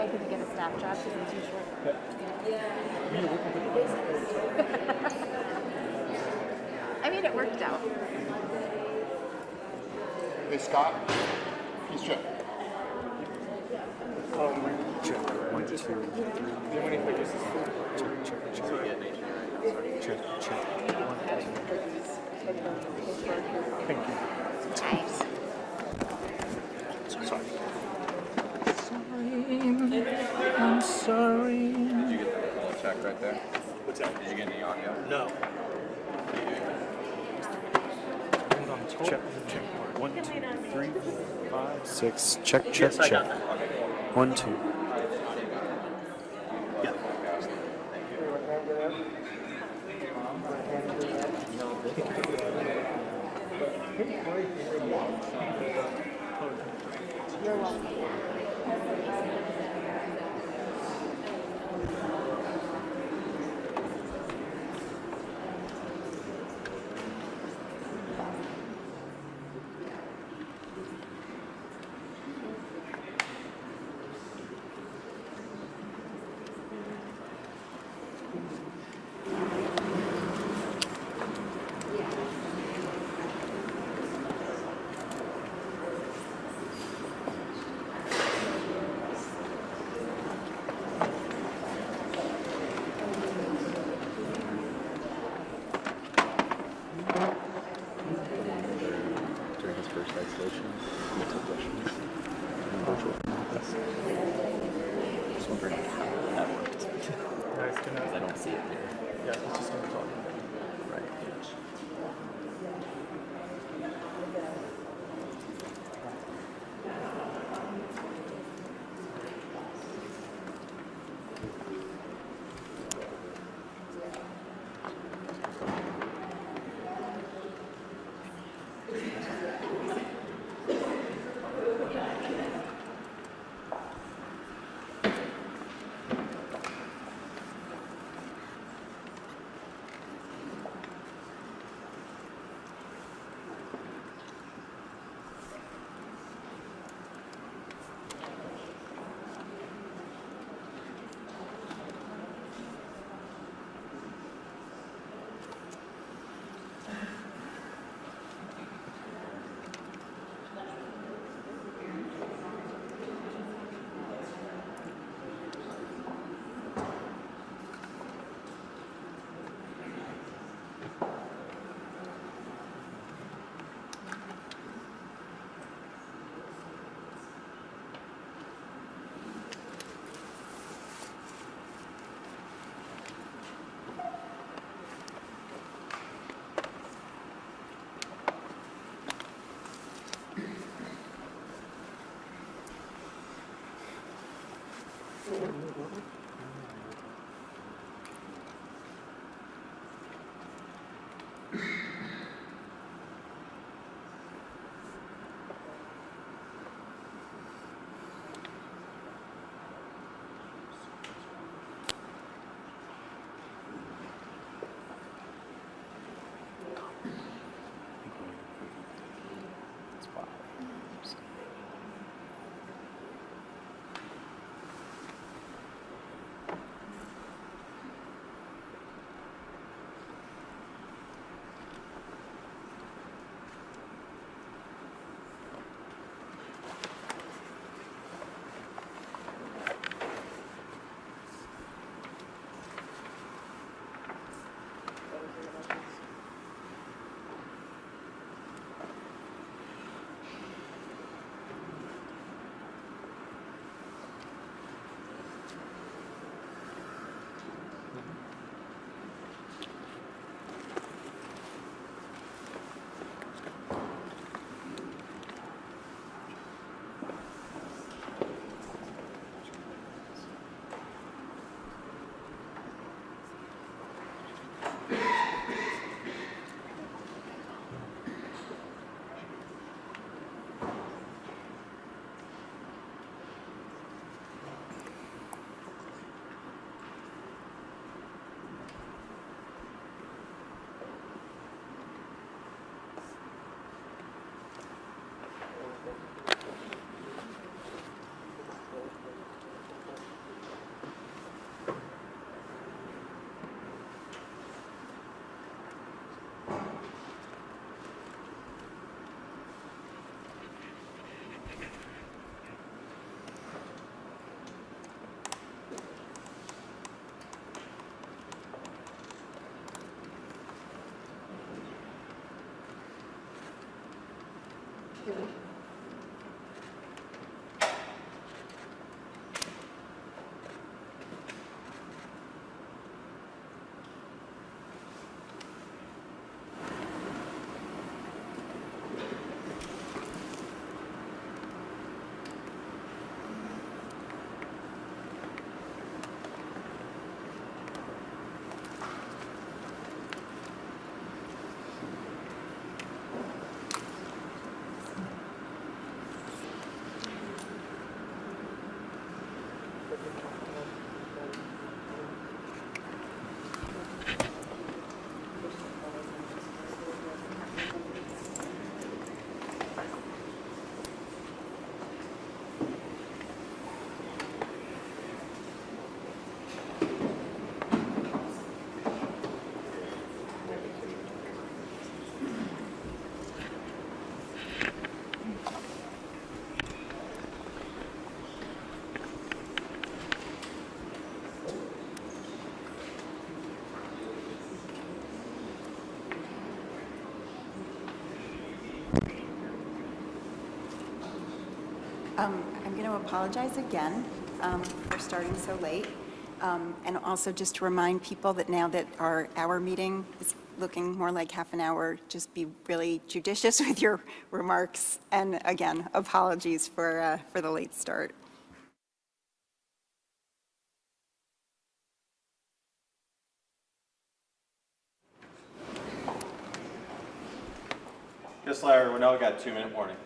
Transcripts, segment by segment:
I couldn't get a staff job because I'm too short. I mean, it worked out. Hey, Scott. He's check. Check. 1, 2, 3. Check. 1, 2. Thank you. Nice. Sorry. I'm sorry. Did you get the little check right there? What's that? Did you get any audio? No. Check. 1, 2, 3, 5, 6. Check. Yes, I got that. 1, 2. Yeah. You're welcome. During his first isolation, he took questions in virtual. Yes. Just wondering how that worked. Because I don't see it here. Yeah, it's just going to talk. Right. I'm going to apologize again for starting so late. And also just to remind people that now that our hour meeting is looking more like half an hour, just be really judicious with your remarks. And again, apologies for the late start. Just let everyone know, we got a 2-minute warning.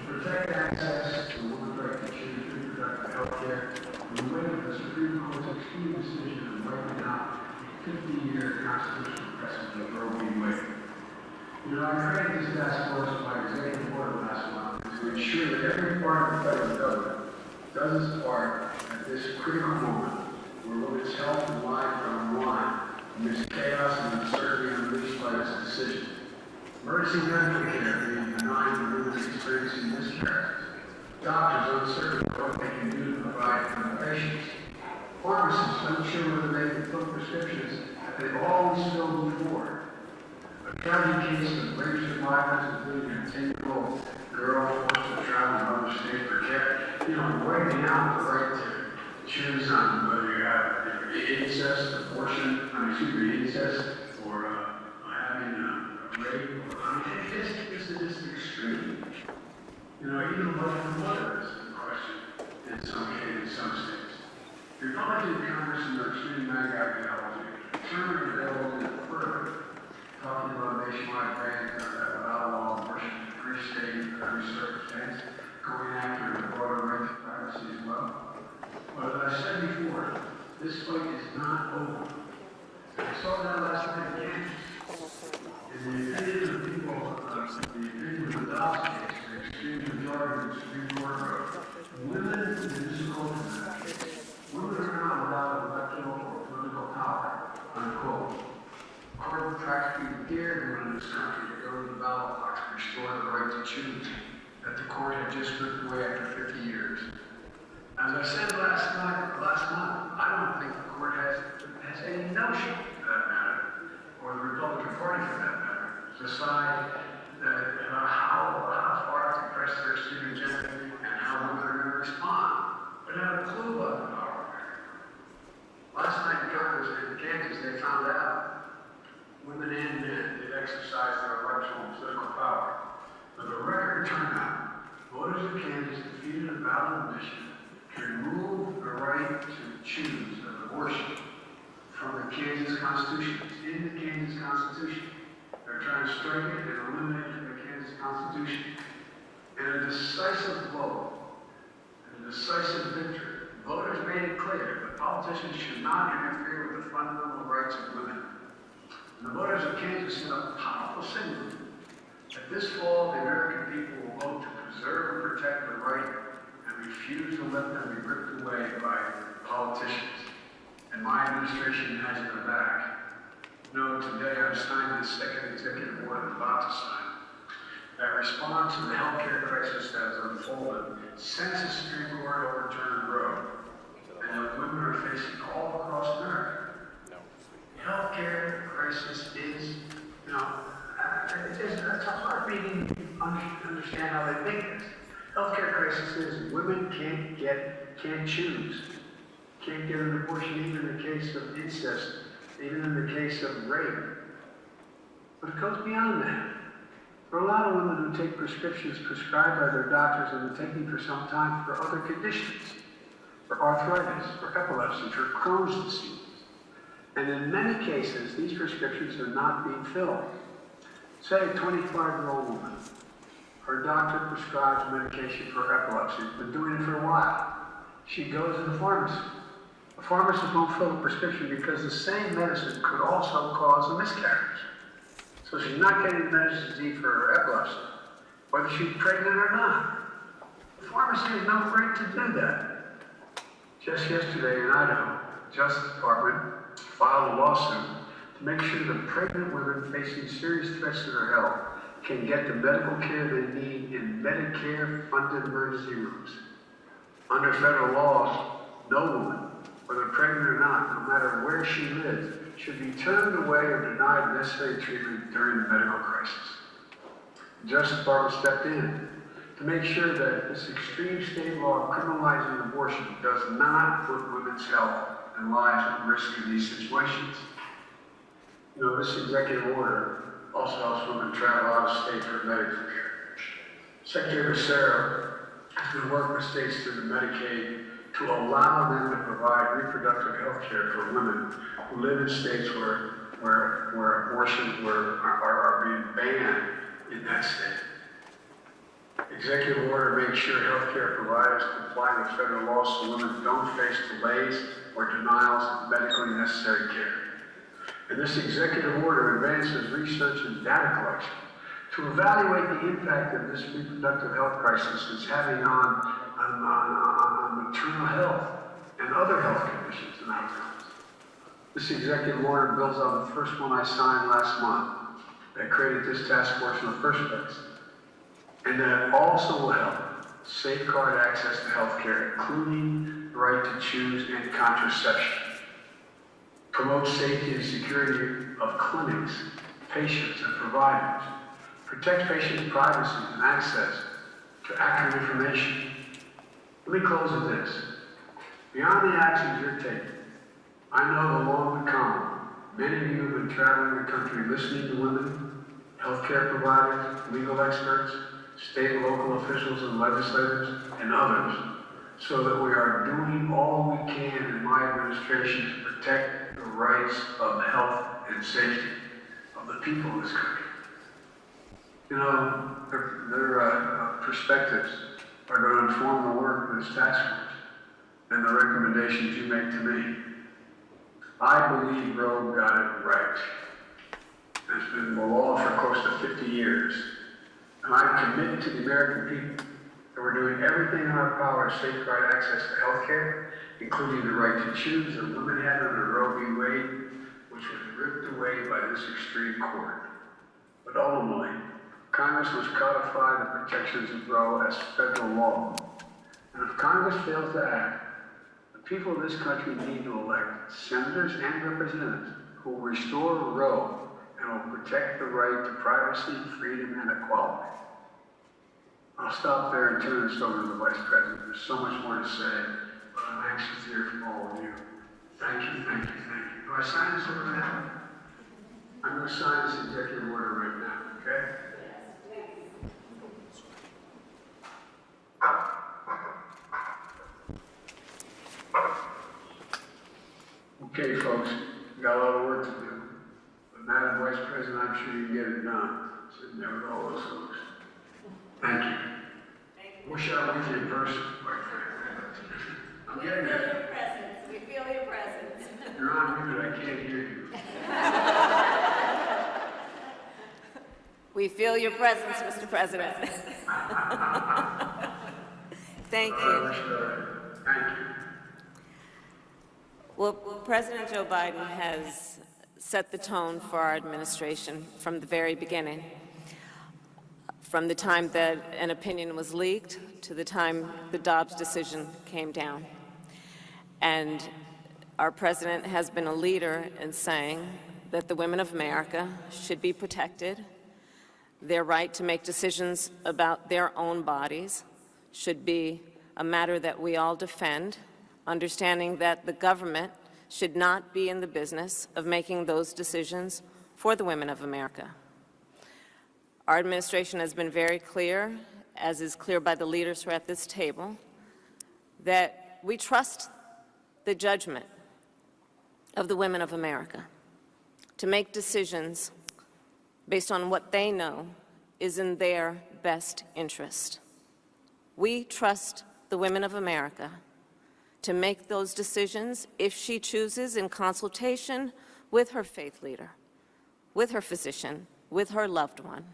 Protect access to women's right to choose reproductive healthcare in the wake of the Supreme Court's extreme decision of wiping out a 50-year constitutional precedent of Roe v. Wade. You know, I created this task force by executive order last month to ensure that every part of the federal government does its part at this critical moment where women's health and lives are on the line amidst chaos and uncertainty unleashed by this decision. Emergency medical care being denied to women experiencing miscarriages. Doctors uncertain of what they can do to provide for the patients. Pharmacists unsure whether they can fill prescriptions that they've always filled before. A tragic case of rape survivors, including a 10-year-old girl forced to travel to another state for care. You know, wiping out the right to choose on whether you have incest, abortion, incest, or having rape. I mean, this is just extreme. You know, even life and mother is in question in some cases, in some states. Republican Congressmen are extreme MAGA ideology. Certainly available in further, talking about a nationwide ban that would outlaw abortion in every state, every circumstance, going after the broader right to privacy as well. But as I said before, this fight is not over. I saw that last night again. In the opinion of people, the opinion of the Dobbs case, the extreme majority of the Supreme Court wrote, women in this culture, women are not without electoral or political power, unquote. Court practically dared women in this country to go to the ballot box to restore the right to choose that the court had just ripped away after 50 years. As I said last month, I don't think the court has any notion for that matter, or the Republican Party for that matter, to decide how far to press their extreme agenda and how women are going to respond. But not a clue about the power. Last night in Congress in Kansas, they found out women and men did exercise their electoral and political power. With a record turnout, voters in Kansas defeated a ballot initiative to remove the right to choose of abortion from the Kansas Constitution. It's in the Kansas Constitution. They're trying to strike it and eliminate it from the Kansas Constitution. In a decisive vote, and a decisive victory, voters made it clear that politicians should not interfere with the fundamental rights of women. And the voters of Kansas sent a powerful signal that this fall the American people will vote to preserve and protect the right and refuse to let them be ripped away by politicians. And my administration has their back. No, today I'm signing the second executive order I'm about to sign that responds to the healthcare crisis that has unfolded since the Supreme Court overturned Roe and that women are facing all across America. The healthcare crisis is, it's a hard meeting to understand how they think this. Healthcare crisis is women can't choose. Can't get an abortion even in the case of incest, even in the case of rape. But it goes beyond that. For a lot of women who take prescriptions prescribed by their doctors and have been taking for some time for other conditions, for arthritis, for epilepsy, for Crohn's disease, And in many cases, these prescriptions are not being filled. Say a 25-year-old woman, her doctor prescribes medication for epilepsy, been doing it for a while. She goes to the pharmacy. The pharmacist won't fill the prescription because the same medicine could also cause a miscarriage. So she's not getting the medicine she needs for her epilepsy, whether she's pregnant or not. The pharmacy has no right to do that. Just yesterday in Idaho, the Justice Department filed a lawsuit to make sure that pregnant women facing serious threats to their health can get the medical care they need in Medicare-funded emergency rooms. Under federal laws, no woman, whether pregnant or not, no matter where she lives, should be turned away or denied necessary treatment during the medical crisis. The Justice Department stepped in to make sure that this extreme state law criminalizing abortion does not put women's health and lives at risk in these situations. You know, this executive order also helps women travel out of state for medical care. Secretary Becerra has been working with states through the Medicaid to allow them to provide reproductive health care for women who live in states where abortions are being banned in that state. Executive order makes sure healthcare providers comply with federal laws so women don't face delays or denials of medically necessary care. And this executive order advances research and data collection to evaluate the impact of this reproductive health crisis is having on maternal health and other health conditions and outcomes. This executive order builds on the first one I signed last month that created this task force in the first place. And that also will help safeguard access to health care, including the right to choose and contraception. Promote safety and security of clinics, patients, and providers. Protect patients' privacy and access to accurate information. Let me close with this. Beyond the actions you're taking, I know the long to come. Many of you have been traveling the country listening to women, healthcare providers, legal experts, state and local officials and legislators, and others, so that we are doing all we can in my administration to protect the rights of health and safety of the people of this country. You know, their perspectives are going to inform the work of this task force and the recommendations you make to me. I believe Roe got it right. It's been the law for close to 50 years. And I'm committed to the American people that we're doing everything in our power to safeguard access to health care, including the right to choose that women had under Roe v. Wade, which was ripped away by this extreme court. But ultimately, Congress must codify the protections of Roe as federal law. And if Congress fails to act, the people of this country need to elect senators and representatives who will restore Roe and will protect the right to privacy, freedom, and equality. I'll stop there and turn this over to the Vice President. There's so much more to say, but I'm anxious to hear from all of you. Thank you, thank you, thank you. Do I sign this over now? I'm going to sign this executive order right now, okay? Okay, folks, we got a lot of work to do. But Madam Vice President, I'm sure you can get it done. Sitting there with all those folks. Thank you. Wish I was with you in person, quite frankly. I'm getting there. We feel your presence. You're on mute, I can't hear you. We feel your presence, Mr. President. Thank you. Thank you. Well, President Joe Biden has set the tone for our administration from the very beginning. From the time that an opinion was leaked to the time the Dobbs decision came down. And our president has been a leader in saying that the women of America should be protected. Their right to make decisions about their own bodies should be a matter that we all defend, understanding that the government should not be in the business of making those decisions for the women of America. Our administration has been very clear, as is clear by the leaders who are at this table, that we trust the judgment of the women of America to make decisions based on what they know is in their best interest. We trust the women of America to make those decisions if she chooses in consultation with her faith leader, with her physician, with her loved one.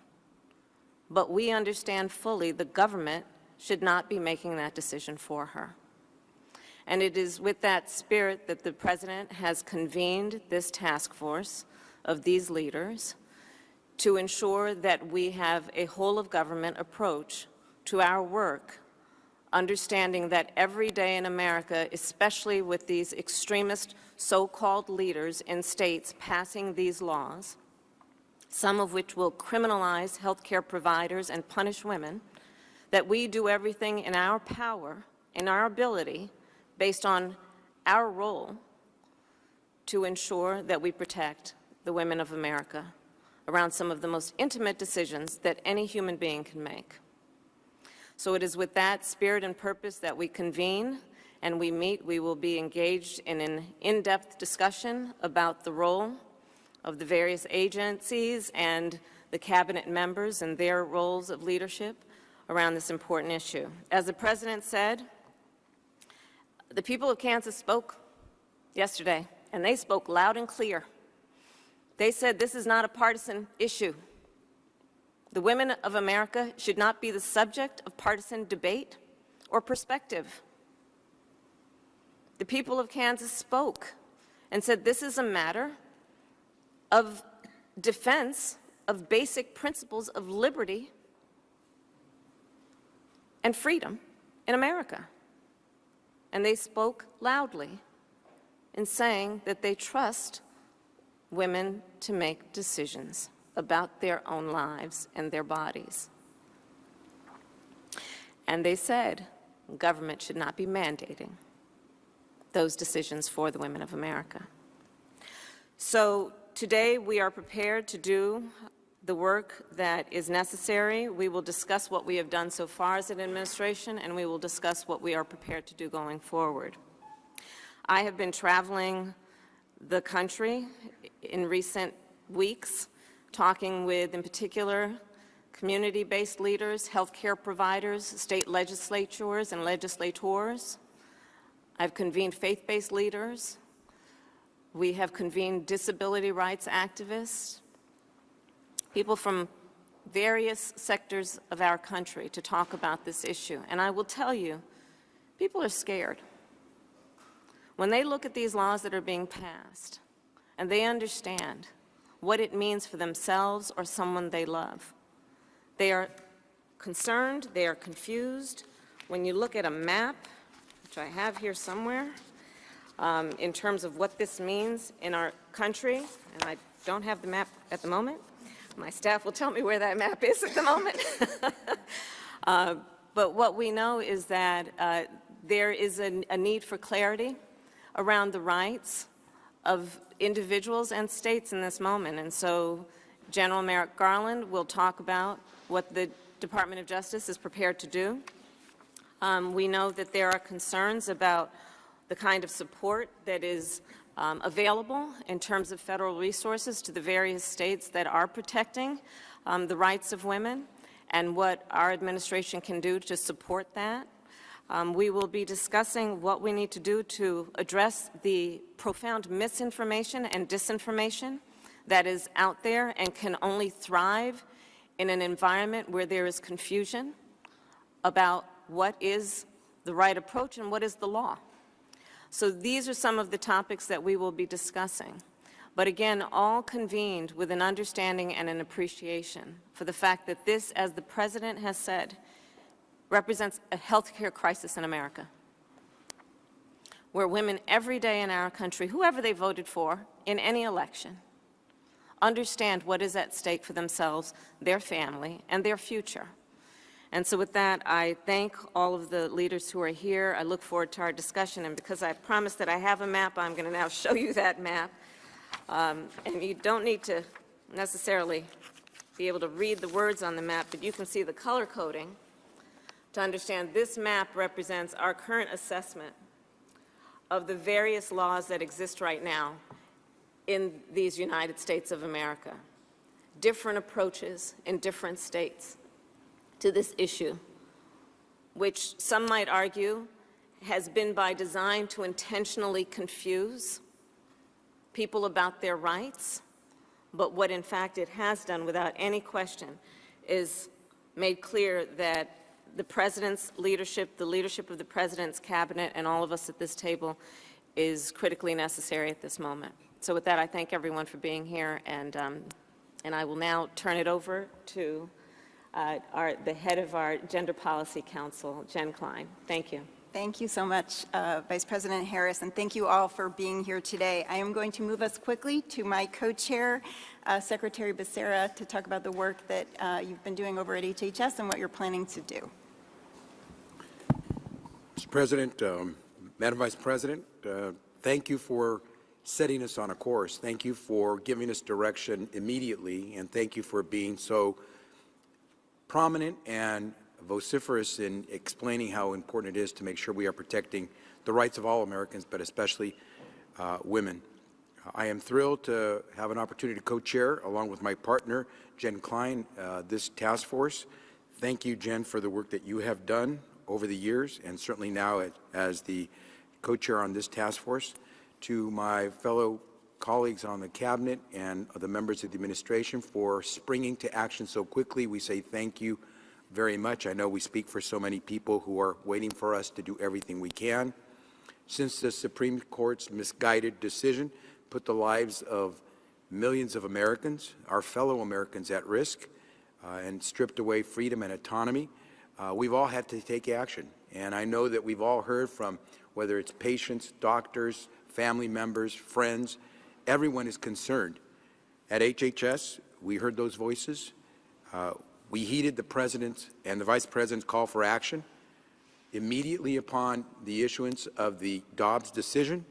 But we understand fully the government should not be making that decision for her. And it is with that spirit that the President has convened this task force of these leaders to ensure that we have a whole-of-government approach to our work, understanding that every day in America, especially with these extremist so-called leaders in states passing these laws, some of which will criminalize healthcare providers and punish women, that we do everything in our power, in our ability, based on our role to ensure that we protect the women of America around some of the most intimate decisions that any human being can make. So it is with that spirit and purpose that we convene and we meet. We will be engaged in an in-depth discussion about the role of the various agencies and the cabinet members and their roles of leadership around this important issue. As the President said, the people of Kansas spoke yesterday, and they spoke loud and clear. They said this is not a partisan issue. The women of America should not be the subject of partisan debate or perspective. The people of Kansas spoke and said this is a matter of defense of basic principles of liberty and freedom in America. And they spoke loudly in saying that they trust women to make decisions about their own lives and their bodies. And they said government should not be mandating those decisions for the women of America. So today we are prepared to do the work that is necessary. We will discuss what we have done so far as an administration, and we will discuss what we are prepared to do going forward. I have been traveling the country in recent weeks, talking with, in particular, community-based leaders, healthcare providers, state legislatures and legislators. I've convened faith-based leaders. We have convened disability rights activists, people from various sectors of our country to talk about this issue. And I will tell you, people are scared. When they look at these laws that are being passed and they understand what it means for themselves or someone they love, they are concerned, they are confused. When you look at a map, which I have here somewhere, in terms of what this means in our country, and I don't have the map at the moment. My staff will tell me where that map is at the moment. But what we know is that there is a need for clarity around the rights of individuals and states in this moment. And so General Merrick Garland will talk about what the Department of Justice is prepared to do. We know that there are concerns about the kind of support that is available in terms of federal resources to the various states that are protecting the rights of women and what our administration can do to support that. We will be discussing what we need to do to address the profound misinformation and disinformation that is out there and can only thrive in an environment where there is confusion about what is the right approach and what is the law. So these are some of the topics that we will be discussing. But again, all convened with an understanding and an appreciation for the fact that this, as the President has said, represents a health care crisis in America, where women every day in our country, whoever they voted for in any election, understand what is at stake for themselves, their family, and their future. And so with that, I thank all of the leaders who are here. I look forward to our discussion. And because I promised that I have a map, I'm going to now show you that map. And you don't need to necessarily be able to read the words on the map, but you can see the color coding to understand this map represents our current assessment of the various laws that exist right now in these United States of America, different approaches in different states to this issue, which some might argue has been by design to intentionally confuse people about their rights, but what in fact it has done without any question is made clear that the President's leadership, the leadership of the President's cabinet, and all of us at this table is critically necessary at this moment. So with that, I thank everyone for being here, and I will now turn it over to the head of our Gender Policy Council, Jen Klein. Thank you. Thank you so much, Vice President Harris, and thank you all for being here today. I am going to move us quickly to my co-chair, Secretary Becerra, to talk about the work that you've been doing over at HHS and what you're planning to do. Mr. President, Madam Vice President, thank you for setting us on a course. Thank you for giving us direction immediately, and thank you for being so prominent and vociferous in explaining how important it is to make sure we are protecting the rights of all Americans, but especially women. I am thrilled to have an opportunity to co-chair, along with my partner, Jen Klein, this task force. Thank you, Jen, for the work that you have done over the years, and certainly now as the co-chair on this task force. To my fellow colleagues on the Cabinet and the members of the administration for springing to action so quickly, we say thank you very much. I know we speak for so many people who are waiting for us to do everything we can. Since the Supreme Court's misguided decision put the lives of millions of Americans, our fellow Americans, at risk and stripped away freedom and autonomy, we've all had to take action. And I know that we've all heard from, whether it's patients, doctors, family members, friends, everyone is concerned. At HHS, we heard those voices. We heeded the President's and the Vice President's call for action. Immediately upon the issuance of the Dobbs decision,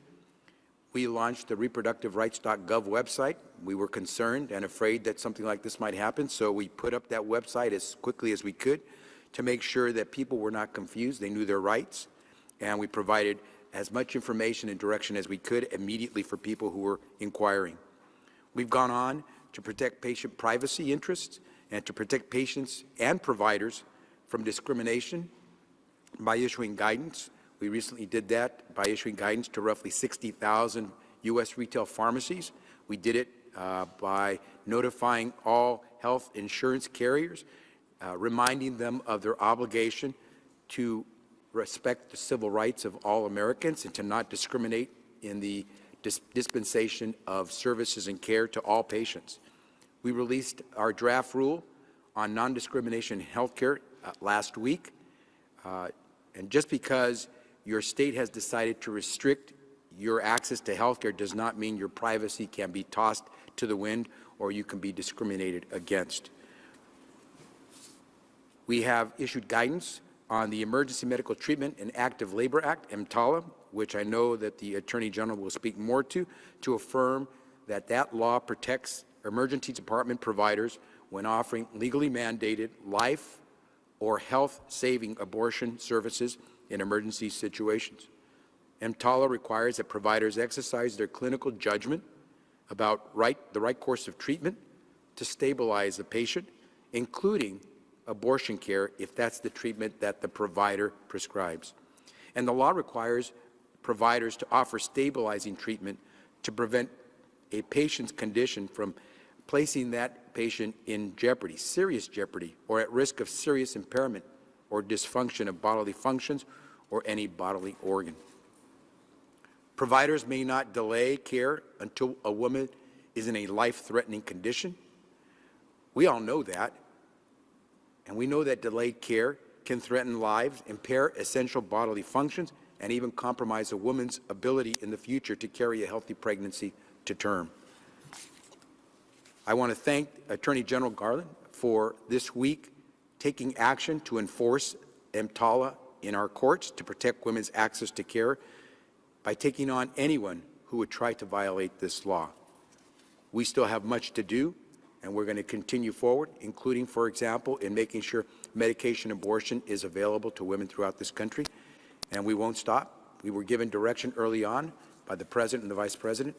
we launched the reproductiverights.gov website. We were concerned and afraid that something like this might happen, so we put up that website as quickly as we could to make sure that people were not confused, they knew their rights, and we provided as much information and direction as we could immediately for people who were inquiring. We've gone on to protect patient privacy interests and to protect patients and providers from discrimination by issuing guidance. We recently did that by issuing guidance to roughly 60,000 U.S. retail pharmacies. We did it by notifying all health insurance carriers, reminding them of their obligation to respect the civil rights of all Americans and to not discriminate in the dispensation of services and care to all patients. We released our draft rule on non-discrimination in healthcare last week, and just because your state has decided to restrict your access to healthcare does not mean your privacy can be tossed to the wind or you can be discriminated against. We have issued guidance on the Emergency Medical Treatment and Active Labor Act, EMTALA, which I know that the Attorney General will speak more to affirm that that law protects emergency department providers when offering legally mandated life or health-saving abortion services in emergency situations. EMTALA requires that providers exercise their clinical judgment about the right course of treatment to stabilize the patient, including abortion care if that's the treatment that the provider prescribes. And the law requires providers to offer stabilizing treatment to prevent a patient's condition from placing that patient in jeopardy, serious jeopardy, or at risk of serious impairment or dysfunction of bodily functions or any bodily organ. Providers may not delay care until a woman is in a life-threatening condition. We all know that. And we know that delayed care can threaten lives, impair essential bodily functions, and even compromise a woman's ability in the future to carry a healthy pregnancy to term. I want to thank Attorney General Garland for this week taking action to enforce EMTALA in our courts to protect women's access to care by taking on anyone who would try to violate this law. We still have much to do, and we're going to continue forward, including, for example, in making sure medication abortion is available to women throughout this country, and we won't stop. We were given direction early on by the President and the Vice President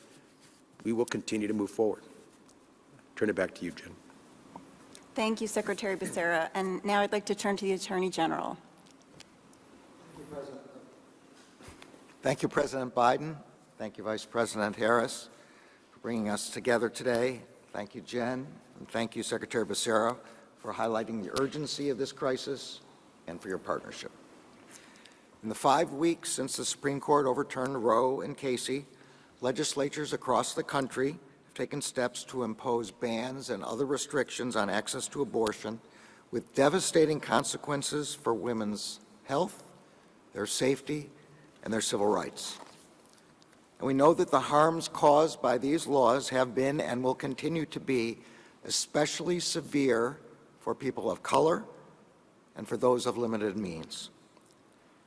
we will continue to move forward. Turn it back to you, Jen. Thank you, Secretary Becerra. And now I'd like to turn to the Attorney General. Thank you, President Biden. Thank you, Vice President Harris, for bringing us together today. Thank you, Jen, and thank you, Secretary Becerra, for highlighting the urgency of this crisis and for your partnership. In the 5 weeks since the Supreme Court overturned Roe and Casey, legislatures across the country have taken steps to impose bans and other restrictions on access to abortion with devastating consequences for women's health, their safety, and their civil rights. And we know that the harms caused by these laws have been and will continue to be especially severe for people of color and for those of limited means.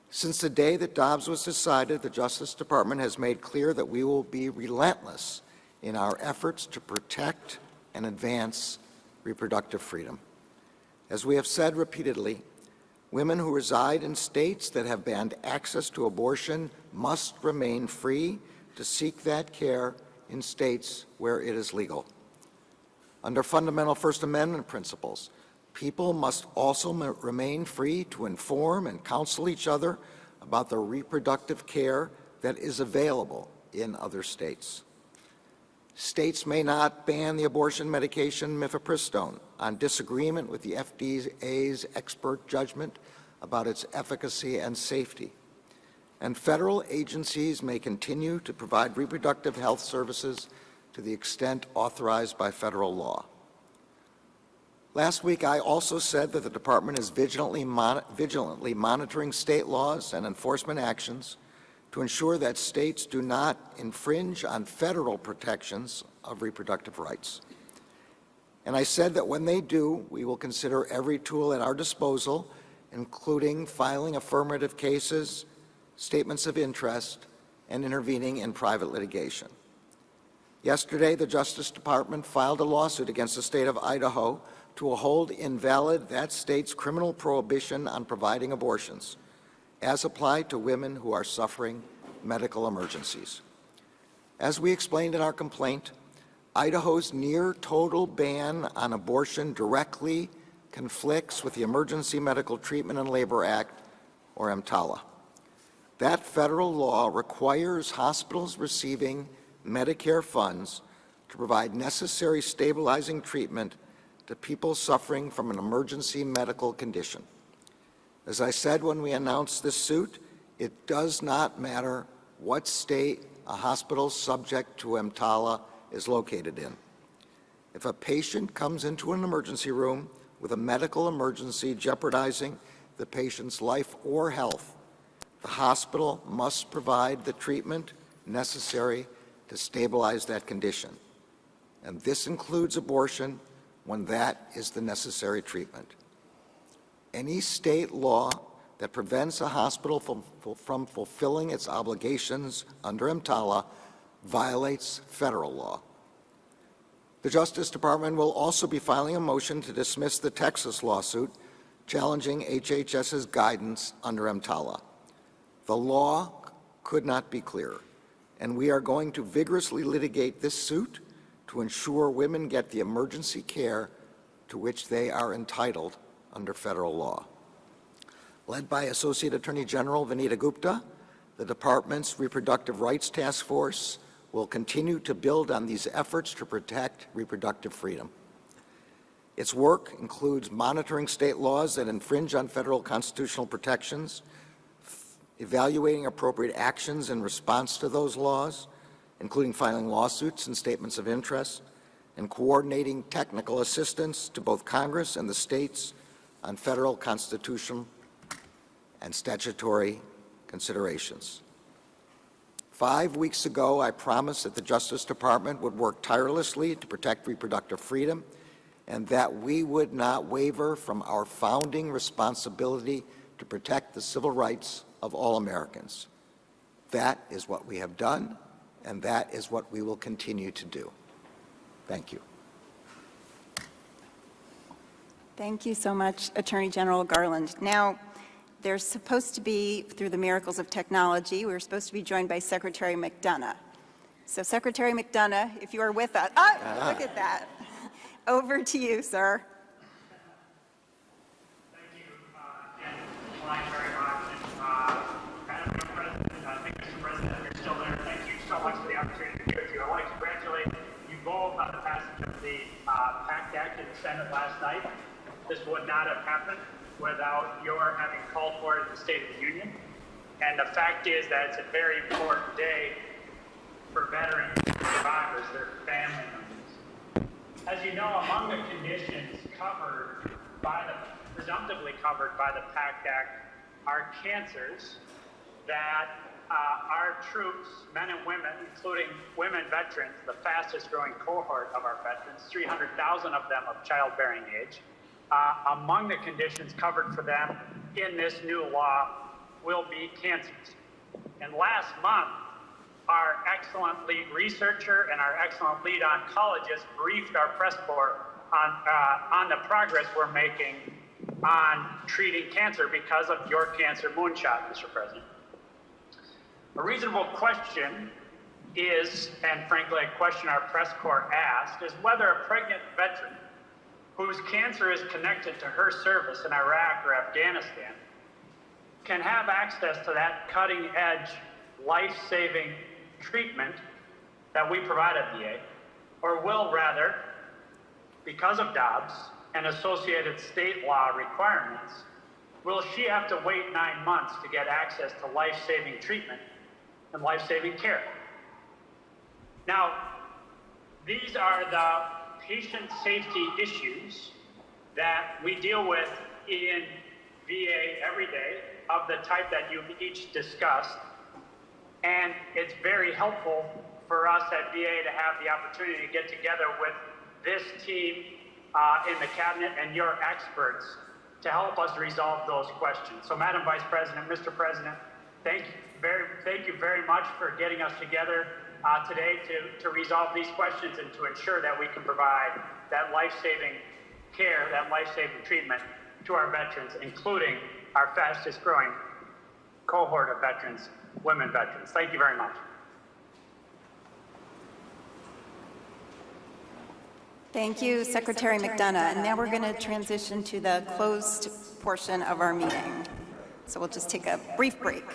Since the day that Dobbs was decided, the Justice Department has made clear that we will be relentless in our efforts to protect and advance reproductive freedom. As we have said repeatedly, women who reside in states that have banned access to abortion must remain free to seek that care in states where it is legal. Under fundamental First Amendment principles, people must also remain free to inform and counsel each other about the reproductive care that is available in other states. States may not ban the abortion medication mifepristone on disagreement with the FDA's expert judgment about its efficacy and safety. And federal agencies may continue to provide reproductive health services to the extent authorized by federal law. Last week, I also said that the Department is vigilantly monitoring state laws and enforcement actions to ensure that states do not infringe on federal protections of reproductive rights. And I said that when they do, we will consider every tool at our disposal, including filing affirmative cases, statements of interest, and intervening in private litigation. Yesterday, the Justice Department filed a lawsuit against the state of Idaho to hold invalid that state's criminal prohibition on providing abortions, as applied to women who are suffering medical emergencies. As we explained in our complaint, Idaho's near-total ban on abortion directly conflicts with the Emergency Medical Treatment and Labor Act, or EMTALA. That federal law requires hospitals receiving Medicare funds to provide necessary stabilizing treatment to people suffering from an emergency medical condition. As I said when we announced this suit, it does not matter what state a hospital subject to EMTALA is located in. If a patient comes into an emergency room with a medical emergency jeopardizing the patient's life or health, the hospital must provide the treatment necessary to stabilize that condition. And this includes abortion when that is the necessary treatment. Any state law that prevents a hospital from fulfilling its obligations under EMTALA violates federal law. The Justice Department will also be filing a motion to dismiss the Texas lawsuit challenging HHS's guidance under EMTALA. The law could not be clearer, and we are going to vigorously litigate this suit to ensure women get the emergency care to which they are entitled under federal law. Led by Associate Attorney General Vanita Gupta, the Department's Reproductive Rights Task Force will continue to build on these efforts to protect reproductive freedom. Its work includes monitoring state laws that infringe on federal constitutional protections, evaluating appropriate actions in response to those laws, including filing lawsuits and statements of interest, and coordinating technical assistance to both Congress and the states on federal constitutional and statutory considerations. 5 weeks ago, I promised that the Justice Department would work tirelessly to protect reproductive freedom and that we would not waver from our founding responsibility to protect the civil rights of all Americans. That is what we have done, and that is what we will continue to do. Thank you. Thank you so much, Attorney General Garland. Now, there's supposed to be, through the miracles of technology, we're supposed to be joined by Secretary McDonough. So Secretary McDonough, if you are with us, look at that. Over to you, sir. Thank you, again, Klein, very much. Madam President, thank you, Mr. President, if you're still there. Thank you so much for the opportunity to be with you. I want to congratulate you both on the passage of the PACT Act in the Senate last night. This would not have happened without your having called for it in the State of the Union. And the fact is that it's a very important day for veterans, survivors, their family members. As you know, among the conditions covered by presumptively covered by the PACT Act are cancers that our troops, men and women, including women veterans, the fastest growing cohort of our veterans, 300,000 of them of childbearing age, among the conditions covered for them in this new law will be cancers. And last month, our excellent lead researcher and our excellent lead oncologist briefed our press corps on the progress we're making on treating cancer because of your cancer moonshot, Mr. President. A reasonable question is, and frankly a question our press corps asked, is whether a pregnant veteran whose cancer is connected to her service in Iraq or Afghanistan can have access to that cutting-edge, life-saving treatment that we provide at VA, or will rather, because of Dobbs and associated state law requirements, will she have to wait 9 months to get access to life-saving treatment and life-saving care? Now, these are the patient safety issues that we deal with in VA every day, of the type that you each discussed. And it's very helpful for us at VA to have the opportunity to get together with this team in the cabinet and your experts to help us resolve those questions. So Madam Vice President, Mr. President, thank you very much for getting us together today to resolve these questions and to ensure that we can provide that life-saving care, that life-saving treatment to our veterans, including our fastest growing cohort of veterans, women veterans. Thank you very much. Thank you, Secretary McDonough. And now we're going to transition to the closed portion of our meeting. So we'll just take a brief break.